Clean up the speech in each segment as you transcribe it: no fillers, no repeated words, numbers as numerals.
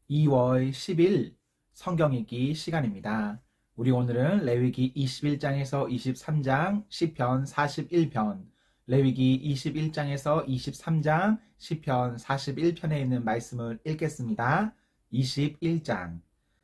2월 10일 성경 읽기 시간입니다. 우리 오늘은 레위기 21장에서 23장, 시편 41편, 레위기 21장에서 23장, 시편 41편에 있는 말씀을 읽겠습니다. 21장.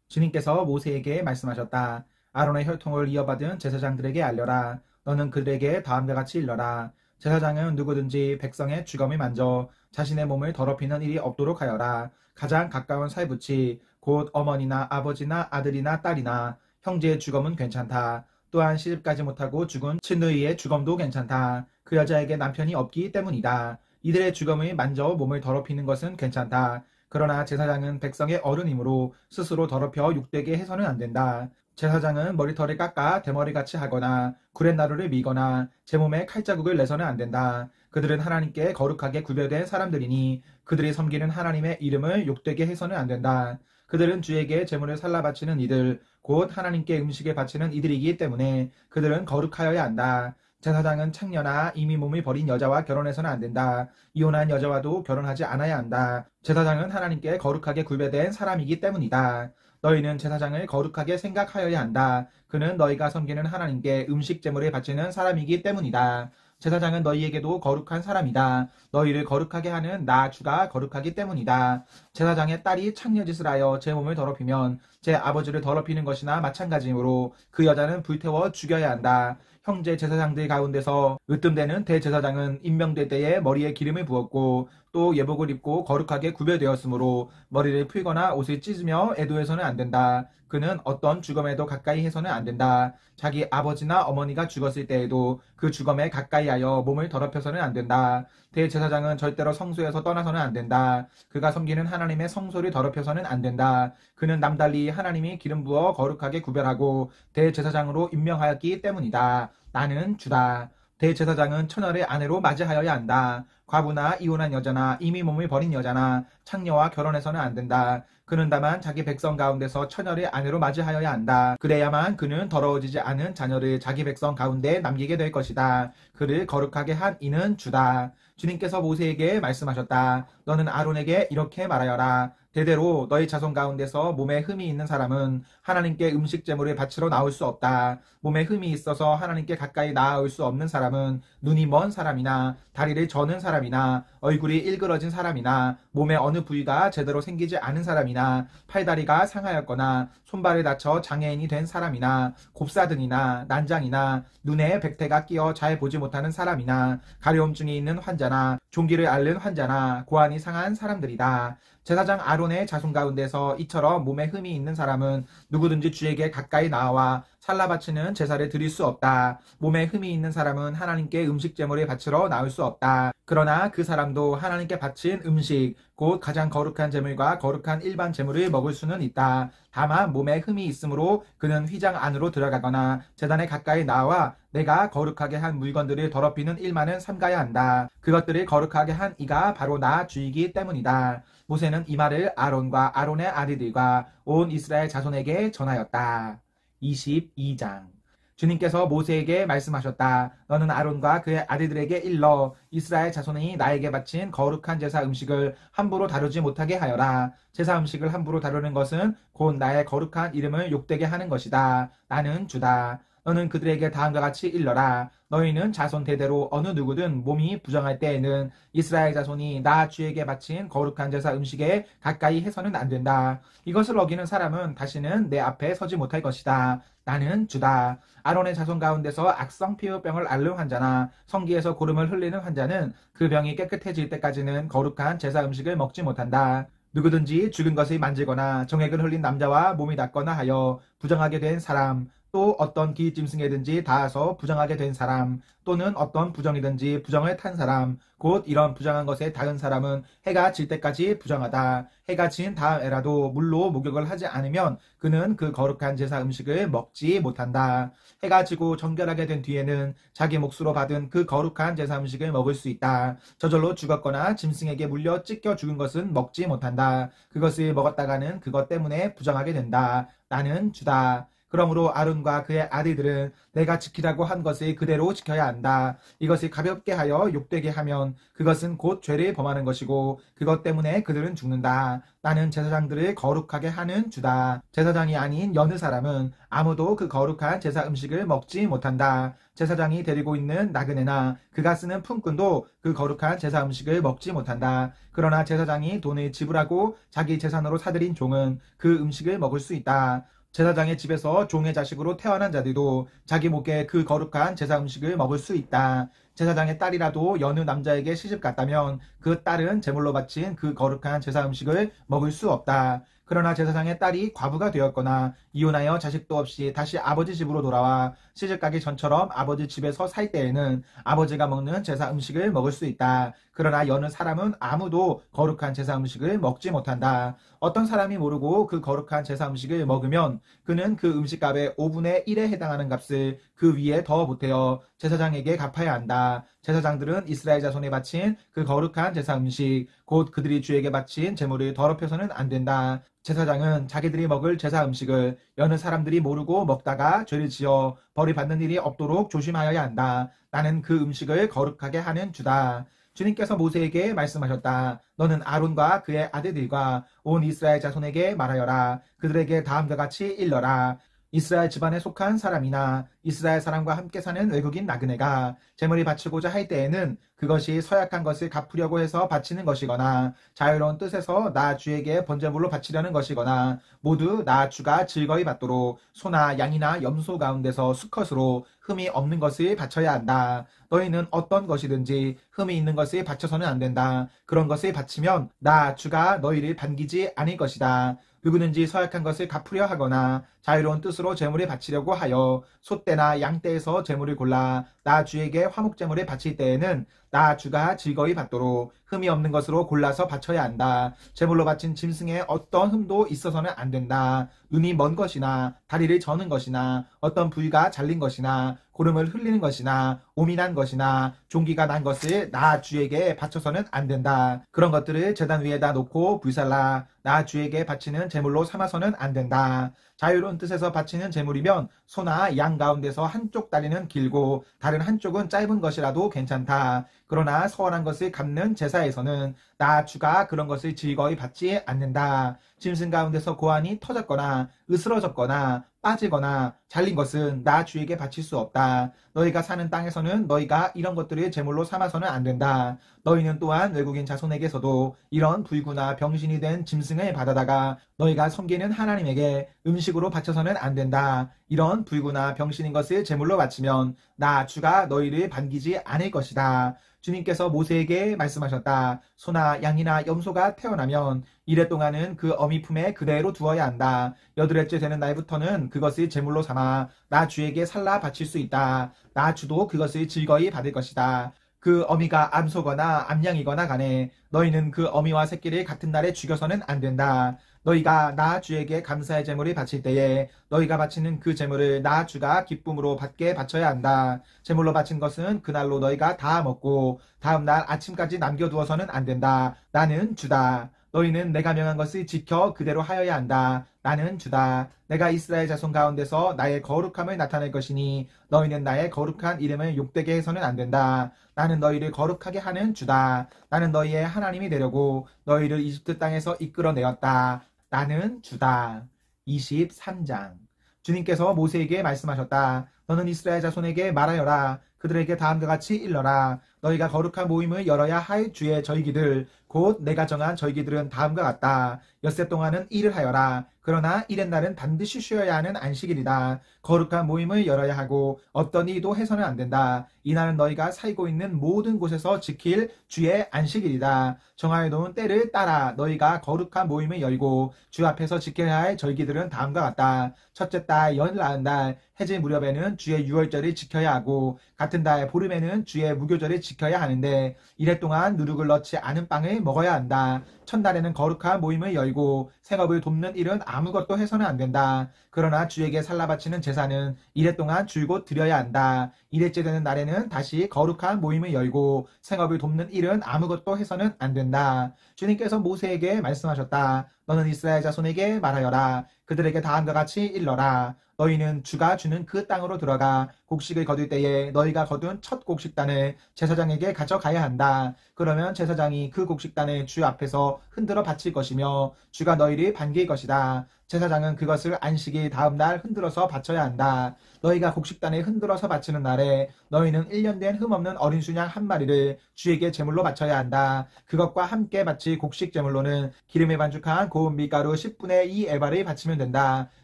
주님께서 모세에게 말씀하셨다. 아론의 혈통을 이어받은 제사장들에게 알려라. 너는 그들에게 다음과 같이 일러라. 제사장은 누구든지 백성의 주검을 만져 자신의 몸을 더럽히는 일이 없도록 하여라. 가장 가까운 살부치, 곧 어머니나 아버지나 아들이나 딸이나 형제의 주검은 괜찮다. 또한 시집가지 못하고 죽은 친누이의 주검도 괜찮다. 그 여자에게 남편이 없기 때문이다. 이들의 주검을 만져 몸을 더럽히는 것은 괜찮다. 그러나 제사장은 백성의 어른이므로 스스로 더럽혀 욕되게 해서는 안 된다. 제사장은 머리털을 깎아 대머리같이 하거나 구렛나루를 미거나 제 몸에 칼자국을 내서는 안 된다. 그들은 하나님께 거룩하게 구별된 사람들이니 그들이 섬기는 하나님의 이름을 욕되게 해서는 안 된다. 그들은 주에게 제물을 살라 바치는 이들, 곧 하나님께 음식을 바치는 이들이기 때문에 그들은 거룩하여야 한다. 제사장은 창녀나 이미 몸을 버린 여자와 결혼해서는 안 된다. 이혼한 여자와도 결혼하지 않아야 한다. 제사장은 하나님께 거룩하게 구별된 사람이기 때문이다. 너희는 제사장을 거룩하게 생각하여야 한다. 그는 너희가 섬기는 하나님께 음식 제물을 바치는 사람이기 때문이다. 제사장은 너희에게도 거룩한 사람이다. 너희를 거룩하게 하는 나 주가 거룩하기 때문이다. 제사장의 딸이 창녀짓을 하여 제 몸을 더럽히면 제 아버지를 더럽히는 것이나 마찬가지이므로 그 여자는 불태워 죽여야 한다. 형제 제사장들 가운데서 으뜸되는 대제사장은 임명될 때에 머리에 기름을 부었고 또 예복을 입고 거룩하게 구별되었으므로 머리를 풀거나 옷을 찢으며 애도해서는 안 된다. 그는 어떤 주검에도 가까이 해서는 안 된다. 자기 아버지나 어머니가 죽었을 때에도 그 주검에 가까이 하여 몸을 더럽혀서는 안 된다. 대제사장은 절대로 성소에서 떠나서는 안 된다. 그가 섬기는 하나님의 성소를 더럽혀서는 안 된다. 그는 남달리 하나님이 기름 부어 거룩하게 구별하고 대제사장으로 임명하였기 때문이다. 나는 주다. 대제사장은 처녀를 아내로 맞이하여야 한다. 과부나 이혼한 여자나 이미 몸을 버린 여자나 창녀와 결혼해서는 안 된다. 그는 다만 자기 백성 가운데서 처녀를 아내로 맞이하여야 한다. 그래야만 그는 더러워지지 않은 자녀를 자기 백성 가운데 남기게 될 것이다. 그를 거룩하게 한 이는 주다. 주님께서 모세에게 말씀하셨다. 너는 아론에게 이렇게 말하여라. 대대로 너희 자손 가운데서 몸에 흠이 있는 사람은 하나님께 음식 제물을 바치러 나올 수 없다. 몸에 흠이 있어서 하나님께 가까이 나아올 수 없는 사람은 눈이 먼 사람이나 다리를 저는 사람이나 얼굴이 일그러진 사람이나 몸의 어느 부위가 제대로 생기지 않은 사람이나 팔다리가 상하였거나 손발을 다쳐 장애인이 된 사람이나 곱사등이나 난장이나 눈에 백태가 끼어 잘 보지 못하는 사람이나 가려움증이 있는 환자나 종기를 앓는 환자나 고환이 상한 사람들이다. 제사장 아론의 자손 가운데서 이처럼 몸에 흠이 있는 사람은 누구든지 주에게 가까이 나와 살라 바치는 제사를 드릴 수 없다. 몸에 흠이 있는 사람은 하나님께 음식 제물을 바치러 나올 수 없다. 그러나 그 사람도 하나님께 바친 음식, 곧 가장 거룩한 제물과 거룩한 일반 제물을 먹을 수는 있다. 다만 몸에 흠이 있으므로 그는 휘장 안으로 들어가거나 제단에 가까이 나와 내가 거룩하게 한 물건들을 더럽히는 일만은 삼가야 한다. 그것들을 거룩하게 한 이가 바로 나 주이기 때문이다. 모세는 이 말을 아론과 아론의 아들들과 온 이스라엘 자손에게 전하였다. 22장. 주님께서 모세에게 말씀하셨다. 너는 아론과 그의 아들들에게 일러 이스라엘 자손이 나에게 바친 거룩한 제사 음식을 함부로 다루지 못하게 하여라. 제사 음식을 함부로 다루는 것은 곧 나의 거룩한 이름을 욕되게 하는 것이다. 나는 주다. 너는 그들에게 다음과 같이 일러라. 너희는 자손 대대로 어느 누구든 몸이 부정할 때에는 이스라엘 자손이 나 주에게 바친 거룩한 제사 음식에 가까이 해서는 안 된다. 이것을 어기는 사람은 다시는 내 앞에 서지 못할 것이다. 나는 주다. 아론의 자손 가운데서 악성 피부병을 앓는 환자나 성기에서 고름을 흘리는 환자는 그 병이 깨끗해질 때까지는 거룩한 제사 음식을 먹지 못한다. 누구든지 죽은 것을 만지거나 정액을 흘린 남자와 몸이 닿거나 하여 부정하게 된 사람, 또 어떤 기짐승에든지 닿아서 부정하게 된 사람, 또는 어떤 부정이든지 부정을 탄 사람, 곧 이런 부정한 것에 닿은 사람은 해가 질 때까지 부정하다. 해가 진 다음에라도 물로 목욕을 하지 않으면 그는 그 거룩한 제사 음식을 먹지 못한다. 해가 지고 정결하게 된 뒤에는 자기 몫으로 받은 그 거룩한 제사 음식을 먹을 수 있다. 저절로 죽었거나 짐승에게 물려 찢겨 죽은 것은 먹지 못한다. 그것을 먹었다가는 그것 때문에 부정하게 된다. 나는 주다. 그러므로 아론과 그의 아들들은 내가 지키라고 한 것을 그대로 지켜야 한다. 이것을 가볍게 하여 욕되게 하면 그것은 곧 죄를 범하는 것이고 그것 때문에 그들은 죽는다. 나는 제사장들을 거룩하게 하는 주다. 제사장이 아닌 여느 사람은 아무도 그 거룩한 제사 음식을 먹지 못한다. 제사장이 데리고 있는 나그네나 그가 쓰는 품꾼도 그 거룩한 제사 음식을 먹지 못한다. 그러나 제사장이 돈을 지불하고 자기 재산으로 사들인 종은 그 음식을 먹을 수 있다. 제사장의 집에서 종의 자식으로 태어난 자들도 자기 목에 그 거룩한 제사 음식을 먹을 수 있다. 제사장의 딸이라도 여느 남자에게 시집 갔다면 그 딸은 제물로 바친 그 거룩한 제사 음식을 먹을 수 없다. 그러나 제사장의 딸이 과부가 되었거나 이혼하여 자식도 없이 다시 아버지 집으로 돌아와 시집가기 전처럼 아버지 집에서 살 때에는 아버지가 먹는 제사 음식을 먹을 수 있다. 그러나 여느 사람은 아무도 거룩한 제사 음식을 먹지 못한다. 어떤 사람이 모르고 그 거룩한 제사 음식을 먹으면 그는 그 음식값의 5분의 1에 해당하는 값을 그 위에 더 보태어 제사장에게 갚아야 한다. 제사장들은 이스라엘 자손에 바친 그 거룩한 제사 음식, 곧 그들이 주에게 바친 제물을 더럽혀서는 안 된다. 제사장은 자기들이 먹을 제사 음식을 여느 사람들이 모르고 먹다가 죄를 지어 벌이 받는 일이 없도록 조심하여야 한다. 나는 그 음식을 거룩하게 하는 주다. 주님께서 모세에게 말씀하셨다. 너는 아론과 그의 아들들과 온 이스라엘 자손에게 말하여라. 그들에게 다음과 같이 일러라. 이스라엘 집안에 속한 사람이나 이스라엘 사람과 함께 사는 외국인 나그네가 제물을 바치고자 할 때에는 그것이 서약한 것을 갚으려고 해서 바치는 것이거나 자유로운 뜻에서 나 주에게 번제물로 바치려는 것이거나 모두 나 주가 즐거이 받도록 소나 양이나 염소 가운데서 수컷으로 흠이 없는 것을 바쳐야 한다. 너희는 어떤 것이든지 흠이 있는 것을 바쳐서는 안 된다. 그런 것을 바치면 나 주가 너희를 반기지 않을 것이다. 누구든지 서약한 것을 갚으려 하거나 자유로운 뜻으로 제물을 바치려고 하여 소떼나 양떼에서 제물을 골라 나 주에게 화목제물을 바칠 때에는 나 주가 즐거이 받도록 흠이 없는 것으로 골라서 바쳐야 한다. 제물로 바친 짐승에 어떤 흠도 있어서는 안 된다. 눈이 먼 것이나 다리를 저는 것이나 어떤 부위가 잘린 것이나 고름을 흘리는 것이나 오미 난 것이나 종기가 난 것을 나 주에게 바쳐서는 안 된다. 그런 것들을 제단 위에다 놓고 불살라 나 주에게 바치는 제물로 삼아서는 안 된다. 자유로운 뜻에서 바치는 제물이면 소나 양 가운데서 한쪽 다리는 길고 다른 한쪽은 짧은 것이라도 괜찮다. 그러나 서원한 것을 갚는 제사에서는 나 주가 그런 것을 즐거이 받지 않는다. 짐승 가운데서 고환이 터졌거나 으스러졌거나 빠지거나 잘린 것은 나 주에게 바칠 수 없다. 너희가 사는 땅에서는 너희가 이런 것들을 제물로 삼아서는 안 된다. 너희는 또한 외국인 자손에게서도 이런 불구나 병신이 된 짐승을 받아다가 너희가 섬기는 하나님에게 음식으로 바쳐서는 안 된다. 이런 불구나 병신인 것을 제물로 바치면 나 주가 너희를 반기지 않을 것이다. 주님께서 모세에게 말씀하셨다. 소나 양이나 염소가 태어나면 이래 동안은 그 어미 품에 그대로 두어야 한다. 여드렛째 되는 날부터는 그것을 제물로 삼아 나 주에게 살라 바칠 수 있다. 나 주도 그것을 즐거이 받을 것이다. 그 어미가 암소거나 암양이거나 간에 너희는 그 어미와 새끼를 같은 날에 죽여서는 안 된다. 너희가 나 주에게 감사의 제물을 바칠 때에 너희가 바치는 그 제물을 나 주가 기쁨으로 받게 바쳐야 한다. 제물로 바친 것은 그날로 너희가 다 먹고 다음 날 아침까지 남겨두어서는 안 된다. 나는 주다. 너희는 내가 명한 것을 지켜 그대로 하여야 한다. 나는 주다. 내가 이스라엘 자손 가운데서 나의 거룩함을 나타낼 것이니 너희는 나의 거룩한 이름을 욕되게 해서는 안 된다. 나는 너희를 거룩하게 하는 주다. 나는 너희의 하나님이 되려고 너희를 이집트 땅에서 이끌어내었다. 나는 주다. 23장. 주님께서 모세에게 말씀하셨다. 너는 이스라엘 자손에게 말하여라. 그들에게 다음과 같이 일러라. 너희가 거룩한 모임을 열어야 할 주의 절기들 곧 내가 정한 절기들은 다음과 같다. 엿새 동안은 일을 하여라. 그러나 일의 날은 반드시 쉬어야 하는 안식일이다. 거룩한 모임을 열어야 하고 어떤 일도 해서는 안 된다. 이날은 너희가 살고 있는 모든 곳에서 지킬 주의 안식일이다. 정하여 놓은 때를 따라 너희가 거룩한 모임을 열고 주 앞에서 지켜야 할 절기들은 다음과 같다. 첫째 달 열나흔 날 해질 무렵에는 주의 유월절을 지켜야 하고 같은 달 보름에는 주의 무교절을 지켜야 하는데 이래 동안 누룩을 넣지 않은 빵을 먹어야 한다. 첫날에는 거룩한 모임을 열고 생업을 돕는 일은 아무것도 해서는 안 된다. 그러나 주에게 살라 바치는 제사는 이래 동안 줄곧 드려야 한다. 이래째 되는 날에는 다시 거룩한 모임을 열고 생업을 돕는 일은 아무것도 해서는 안 된다. 주님께서 모세에게 말씀하셨다. 너는 이스라엘 자손에게 말하여라. 그들에게 다음과 같이 일러라. 너희는 주가 주는 그 땅으로 들어가 곡식을 거둘 때에 너희가 거둔 첫 곡식단을 제사장에게 가져가야 한다. 그러면 제사장이 그 곡식단을 주 앞에서 흔들어 바칠 것이며 주가 너희를 반길 것이다. 제사장은 그것을 안식일 다음 날 흔들어서 바쳐야 한다. 너희가 곡식단에 흔들어서 바치는 날에 너희는 1년 된 흠없는 어린 수양 한 마리를 주에게 제물로 바쳐야 한다. 그것과 함께 바칠 곡식 제물로는 기름에 반죽한 고운 밀가루 10분의 2 에바를 바치면 된다.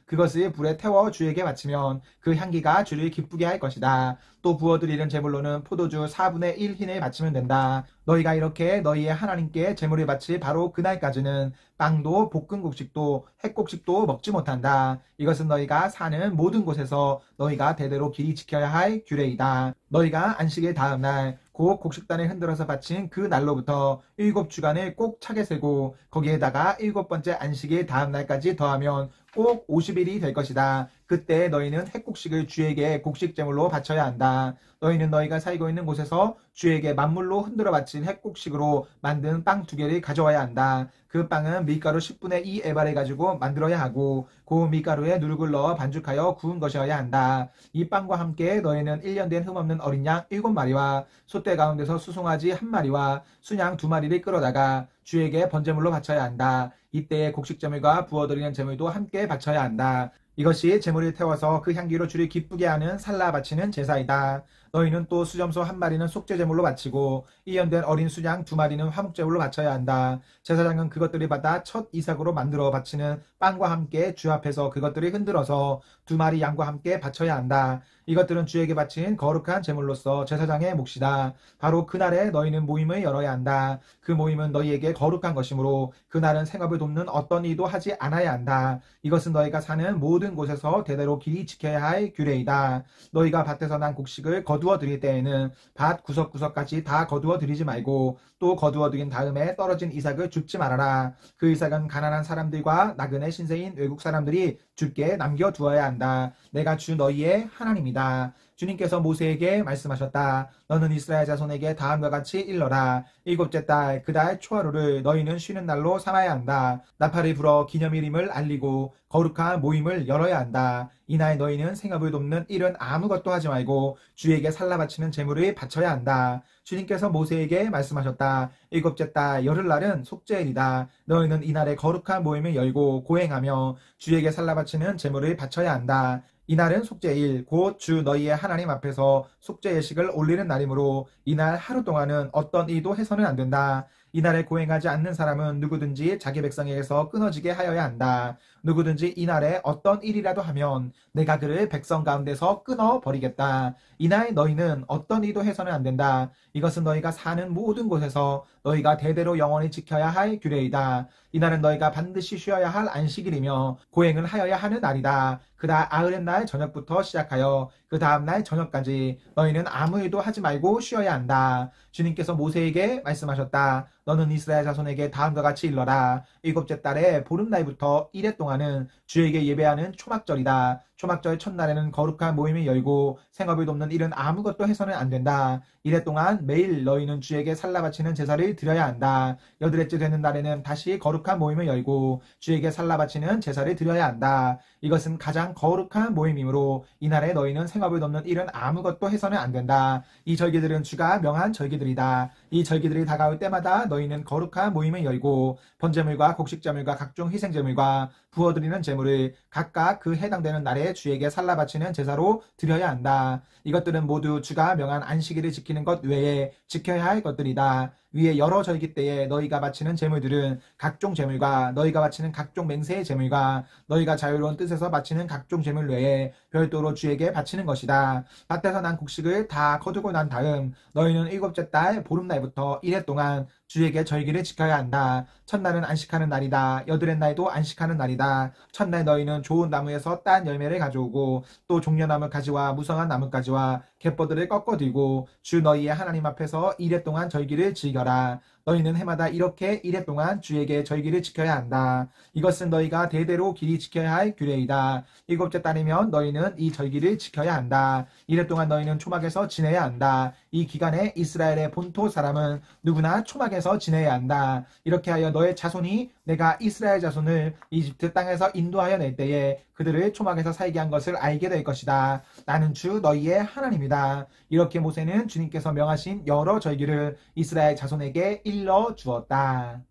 그것을 불에 태워 주에게 바치면 그 향기가 주를 기쁘게 할 것이다. 또 부어드리는 제물로는 포도주 4분의 1 흰을 바치면 된다. 너희가 이렇게 너희의 하나님께 제물을 바칠 바로 그날까지는 빵도 볶은 곡식도 햇곡식도 먹지 못한다. 이것은 너희가 사는 모든 곳에서 너희가 대대로 길이 지켜야 할 규례이다. 너희가 안식일 다음 날 곧 곡식단을 흔들어서 바친 그 날로부터 7주간을 꼭 차게 세고 거기에다가 7번째 안식일 다음 날까지 더하면 꼭 50일이 될 것이다. 그때 너희는 햇곡식을 주에게 곡식제물로 바쳐야 한다. 너희는 너희가 살고 있는 곳에서 주에게 만물로 흔들어 바친 햇곡식으로 만든 빵 2개를 가져와야 한다. 그 빵은 밀가루 10분의 2 에바를 가지고 만들어야 하고 고운 밀가루에 누룩을 넣어 반죽하여 구운 것이어야 한다. 이 빵과 함께 너희는 1년 된 흠없는 어린 양 7마리와 소떼 가운데서 수송아지 1마리와 순양 2마리를 끌어다가 주에게 번제물로 바쳐야 한다. 이때에 곡식제물과 부어드리는 제물도 함께 바쳐야 한다. 이것이 제물을 태워서 그 향기로 주를 기쁘게 하는 살라 바치는 제사이다. 너희는 또 수점소 1마리는 속죄제물로 바치고 1년 된 어린 수양 2마리는 화목제물로 바쳐야 한다. 제사장은 그것들을 받아 첫 이삭으로 만들어 바치는 빵과 함께 주 앞에서 그것들을 흔들어서 2마리 양과 함께 바쳐야 한다. 이것들은 주에게 바친 거룩한 제물로서 제사장의 몫이다. 바로 그날에 너희는 모임을 열어야 한다. 그 모임은 너희에게 거룩한 것이므로 그날은 생업을 돕는 어떤 일도 하지 않아야 한다. 이것은 너희가 사는 모든 곳에서 대대로 길이 지켜야 할 규례이다. 너희가 밭에서 난 곡식을 거두어 드릴 때에는 밭 구석구석까지 다 거두어 드리지 말고 또 거두어 드린 다음에 떨어진 이삭을 줍지 말아라. 그 이삭은 가난한 사람들과 나그네 신세인 외국 사람들이 주께 남겨두어야 한다. 내가 주 너희의 하나님이다. 주님께서 모세에게 말씀하셨다. 너는 이스라엘 자손에게 다음과 같이 일러라. 7째 달 그 달 초하루를 너희는 쉬는 날로 삼아야 한다. 나팔을 불어 기념일임을 알리고 거룩한 모임을 열어야 한다. 이날 너희는 생업을 돕는 일은 아무것도 하지 말고 주에게 살라 바치는 제물을 바쳐야 한다. 주님께서 모세에게 말씀하셨다. 7째 달 열흘날은 속죄일이다. 너희는 이날에 거룩한 모임을 열고 고행하며 주에게 살라 바치는 제물을 바쳐야 한다. 이날은 속죄일 곧 주 너희의 하나님 앞에서 속죄 예식을 올리는 날이므로 이날 하루 동안은 어떤 일도 해서는 안 된다. 이날에 고행하지 않는 사람은 누구든지 자기 백성에게서 끊어지게 하여야 한다. 누구든지 이날에 어떤 일이라도 하면 내가 그를 백성 가운데서 끊어버리겠다. 이날 너희는 어떤 일도 해서는 안 된다. 이것은 너희가 사는 모든 곳에서 너희가 대대로 영원히 지켜야 할 규례이다. 이날은 너희가 반드시 쉬어야 할 안식일이며 고행을 하여야 하는 날이다. 그달 아흐렛 날 저녁부터 시작하여 그 다음날 저녁까지 너희는 아무 일도 하지 말고 쉬어야 한다. 주님께서 모세에게 말씀하셨다. 너는 이스라엘 자손에게 다음과 같이 일러라. 7째 달에 보름날부터 1회 동안은 주에게 예배하는 초막절이다. 초막절 첫날에는 거룩한 모임을 열고 생업을 돕는 일은 아무것도 해서는 안 된다. 이래 동안 매일 너희는 주에게 살라 바치는 제사를 드려야 한다. 8일째 되는 날에는 다시 거룩한 모임을 열고 주에게 살라 바치는 제사를 드려야 한다. 이것은 가장 거룩한 모임이므로 이날에 너희는 생업을 돕는 일은 아무것도 해서는 안 된다. 이 절기들은 주가 명한 절기들이다. 이 절기들이 다가올 때마다 너희는 거룩한 모임을 열고 번제물과 곡식제물과 각종 희생제물과 부어드리는 제물을 각각 그 해당되는 날에 주에게 살라 바치는 제사로 드려야 한다. 이것들은 모두 주가 명한 안식일을 지키는 것 외에 지켜야 할 것들이다. 위에 여러 절기 때에 너희가 바치는 제물들은 각종 제물과 너희가 바치는 각종 맹세의 제물과 너희가 자유로운 뜻에서 바치는 각종 제물 외에 별도로 주에게 바치는 것이다. 밭에서 난 곡식을 다 거두고 난 다음 너희는 7째 달 보름날부터 1회 동안 주에게 절기를 지켜야 한다. 첫날은 안식하는 날이다. 8의 날도 안식하는 날이다. 첫날 너희는 좋은 나무에서 딴 열매를 가져오고 또 종려나무 가지와 무성한 나뭇가지와 갯벌들을 꺾어 들고 주 너희의 하나님 앞에서 1회 동안 절기를 즐겨라. 너희는 해마다 이렇게 이래 동안 주에게 절기를 지켜야 한다. 이것은 너희가 대대로 길이 지켜야 할 규례이다. 7째 달이면 너희는 이 절기를 지켜야 한다. 이래 동안 너희는 초막에서 지내야 한다. 이 기간에 이스라엘의 본토 사람은 누구나 초막에서 지내야 한다. 이렇게 하여 너의 자손이 내가 이스라엘 자손을 이집트 땅에서 인도하여 낼 때에 그들을 초막에서 살게 한 것을 알게 될 것이다. 나는 주 너희의 하나님이다. 이렇게 모세는 주님께서 명하신 여러 절기를 이스라엘 자손에게 일러 주었다.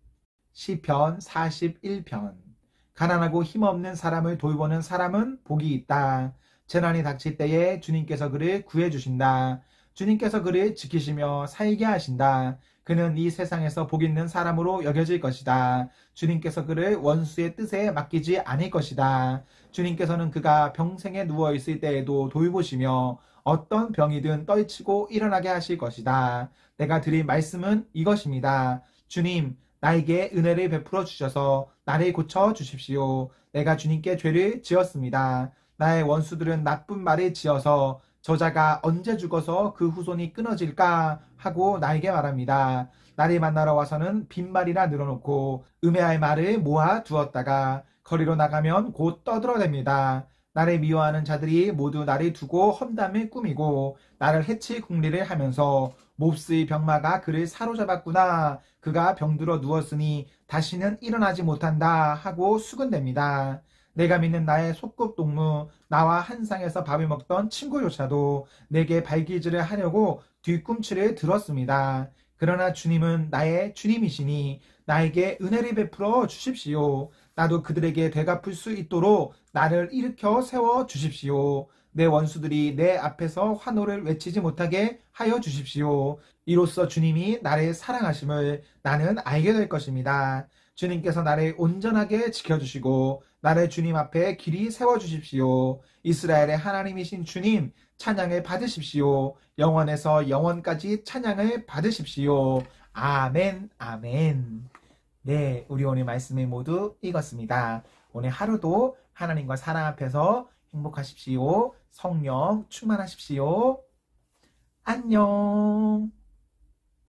시편 41편. 가난하고 힘없는 사람을 돌보는 사람은 복이 있다. 재난이 닥칠 때에 주님께서 그를 구해주신다. 주님께서 그를 지키시며 살게 하신다. 그는 이 세상에서 복 있는 사람으로 여겨질 것이다. 주님께서 그를 원수의 뜻에 맡기지 않을 것이다. 주님께서는 그가 병생에 누워있을 때에도 돌보시며 어떤 병이든 떨치고 일어나게 하실 것이다. 내가 드릴 말씀은 이것입니다. 주님, 나에게 은혜를 베풀어 주셔서 나를 고쳐 주십시오. 내가 주님께 죄를 지었습니다. 나의 원수들은 나쁜 말을 지어서 저자가 언제 죽어서 그 후손이 끊어질까 하고 나에게 말합니다. 나를 만나러 와서는 빈말이나 늘어놓고 음해할 말을 모아 두었다가 거리로 나가면 곧 떠들어댑니다. 나를 미워하는 자들이 모두 나를 두고 험담을 꾸미고 나를 해칠 궁리를 하면서 몹쓸 병마가 그를 사로잡았구나. 그가 병들어 누웠으니 다시는 일어나지 못한다 하고 수군댑니다. 내가 믿는 나의 소꿉동무, 나와 한 상에서 밥을 먹던 친구조차도 내게 발기질을 하려고 뒤꿈치를 들었습니다. 그러나 주님은 나의 주님이시니 나에게 은혜를 베풀어 주십시오. 나도 그들에게 되갚을 수 있도록 나를 일으켜 세워 주십시오. 내 원수들이 내 앞에서 환호를 외치지 못하게 하여 주십시오. 이로써 주님이 나를 사랑하심을 나는 알게 될 것입니다. 주님께서 나를 온전하게 지켜주시고 나를 주님 앞에 길이 세워주십시오. 이스라엘의 하나님이신 주님, 찬양을 받으십시오. 영원에서 영원까지 찬양을 받으십시오. 아멘, 아멘. 네, 우리 오늘 말씀을 모두 읽었습니다. 오늘 하루도 하나님과 사랑 앞에서 행복하십시오. 성령 충만하십시오. 안녕.